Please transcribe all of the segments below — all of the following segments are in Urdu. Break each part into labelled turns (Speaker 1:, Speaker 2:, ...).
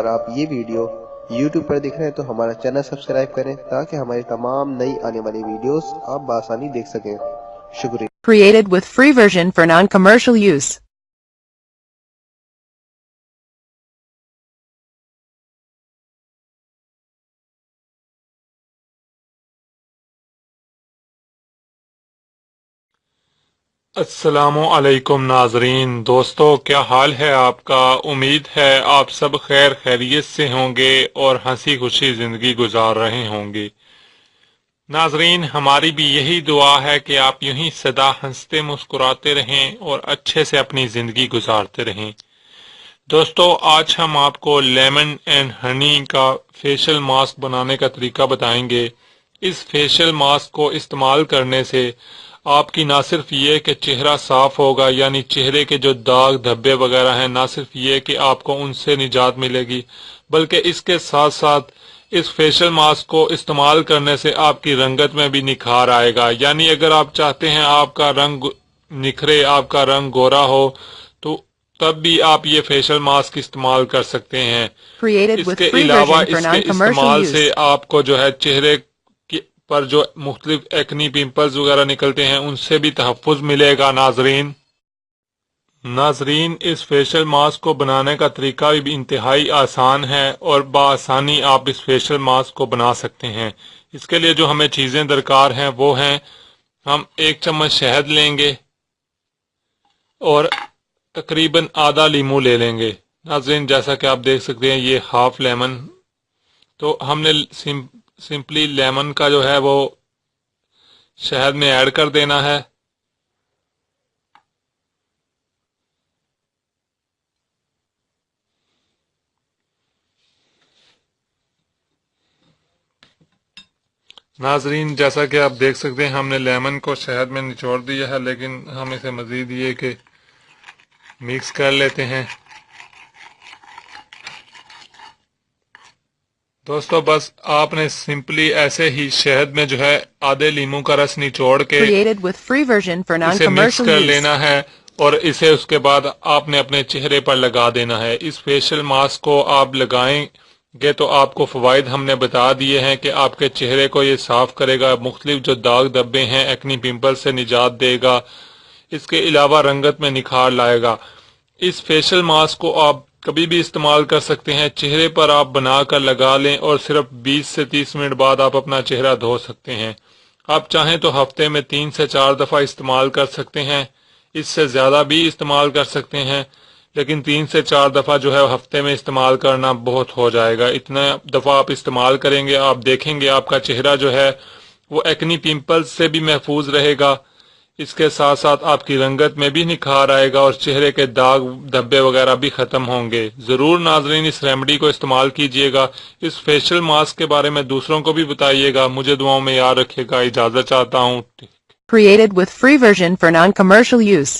Speaker 1: اگر آپ یہ ویڈیو YouTube پر دیکھ رہے ہیں تو ہمارا چینل سبسکرائب کریں تاکہ ہماری تمام نئی آنے والی ویڈیوز آپ بآسانی دیکھ سکیں۔ شکریہ۔
Speaker 2: Created with free version for non-commercial use.
Speaker 3: السلام علیکم ناظرین، دوستو کیا حال ہے آپ کا؟ امید ہے آپ سب خیر خیریت سے ہوں گے اور ہنسی خوشی زندگی گزار رہے ہوں گے۔ ناظرین، ہماری بھی یہی دعا ہے کہ آپ یوں ہی سدا ہنستے مسکراتے رہیں اور اچھے سے اپنی زندگی گزارتے رہیں۔ دوستو، آج ہم آپ کو لیمن اینڈ ہنی کا فیشل ماسک بنانے کا طریقہ بتائیں گے۔ اس فیشل ماسک کو استعمال کرنے سے آپ کی نہ صرف یہ کہ چہرہ صاف ہوگا، یعنی چہرے کے جو داغ دھبے وغیرہ ہیں، نہ صرف یہ کہ آپ کو ان سے نجات ملے گی، بلکہ اس کے ساتھ ساتھ اس فیشل ماسک کو استعمال کرنے سے آپ کی رنگت میں بھی نکھار آئے گا۔ یعنی اگر آپ چاہتے ہیں آپ کا رنگ نکھرے، آپ کا رنگ گورا ہو، تو تب بھی آپ یہ فیشل ماسک استعمال کر سکتے ہیں۔ اس کے علاوہ اس کے استعمال سے آپ کو جو ہے چہرے پر جو مختلف ایکنی پمپلز وغیرہ نکلتے ہیں ان سے بھی تحفظ ملے گا۔ ناظرین، اس فیشل ماسک کو بنانے کا طریقہ بھی انتہائی آسان ہے اور بآسانی آپ اس فیشل ماسک کو بنا سکتے ہیں۔ اس کے لیے جو ہمیں چیزیں درکار ہیں وہ ہیں، ہم 1 چمچ شہد لیں گے اور تقریباً آدھا لیمو لے لیں گے۔ ناظرین، جیسا کہ آپ دیکھ سکتے ہیں یہ ہاف لیمن، تو ہم نے سمپلی لیمن کا جو ہے وہ شہد میں ایڈ کر دینا ہے۔ ناظرین، جیسا کہ آپ دیکھ سکتے ہیں ہم نے لیمن کو شہد میں نچوڑ دیا ہے، لیکن ہم اسے مزید یہ کہ مکس کر لیتے ہیں۔ دوستو، بس آپ نے سمپلی ایسے ہی شہد میں جو ہے آدھے لیموں کا رس نچوڑ کے اسے مکس کر لینا ہے اور اسے اس کے بعد آپ نے اپنے چہرے پر لگا دینا ہے۔ اس فیشل ماسک کو آپ لگائیں گے تو آپ کو فوائد ہم نے بتا دیے ہیں کہ آپ کے چہرے کو یہ صاف کرے گا، مختلف جو داغ دھبے ہیں ایکنی پمپل سے نجات دے گا، اس کے علاوہ رنگت میں نکھار لائے گا۔ اس فیشل ماسک کو آپ کبھی بھی استعمال کر سکتے ہیں، چہرے پر آپ بنا کر لگا لیں اور صرف 20 سے 30 منٹ بعد آپ اپنا چہرہ دھو سکتے ہیں۔ آپ چاہیں تو ہفتے میں 3 سے 4 دفعہ استعمال کر سکتے ہیں، اس سے زیادہ بھی استعمال کر سکتے ہیں، لیکن 3 سے 4 دفعہ جو ہے ہفتے میں استعمال کرنا بہت ہو جائے گا۔ اتنا دفعہ آپ استعمال کریں گے، آپ دیکھیں گے آپ کا چہرہ جو ہے وہ ایکنی پمپلز سے بھی محفوظ رہے گا، اس کے ساتھ ساتھ آپ کی رنگت میں بھی نکھار آئے گا اور چہرے کے داغ دھبے وغیرہ بھی ختم ہوں گے۔ ضرور ناظرین اس ریمیڈی کو استعمال کیجئے گا۔ اس فیشل ماسک کے بارے میں دوسروں کو بھی بتائیے گا۔ مجھے دعاؤں میں یاد رکھے گا۔ اجازت چاہتا ہوں۔
Speaker 2: Created with free version for non-commercial use.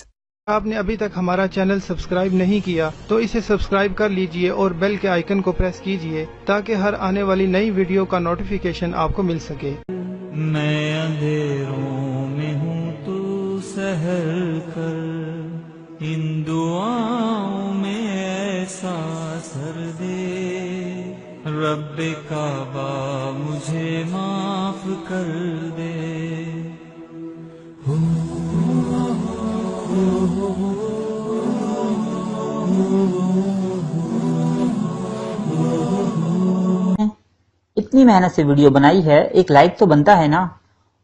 Speaker 4: آپ نے ابھی تک ہمارا چینل سبسکرائب نہیں کیا تو اسے سبسکرائب کر لیجئے اور بیل کے آئیکن کو پریس کیجئے تاکہ ہر آنے والی نئی ویڈیو کا نوٹیفیکیشن آپ کو مل سکے۔
Speaker 5: میں اندھیروں میں ہوں تو سحر کر، ان دعاؤں میں ایسا اثر دے، رب کعبہ مجھے معاف کر دے۔
Speaker 6: اتنی محنت سے ویڈیو بنائی ہے، ایک لائک تو بنتا ہے نا؟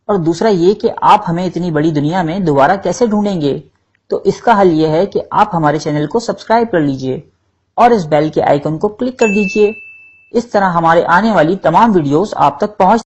Speaker 6: اور دوسرا یہ کہ آپ ہمیں اتنی بڑی دنیا میں دوبارہ کیسے ڈھونڈیں گے؟ تو اس کا حل یہ ہے کہ آپ ہمارے چینل کو سبسکرائب کر لیجئے اور اس بیل کے آئیکن کو کلک کر دیجئے۔ اس طرح ہمارے آنے والی تمام ویڈیوز آپ تک پہنچ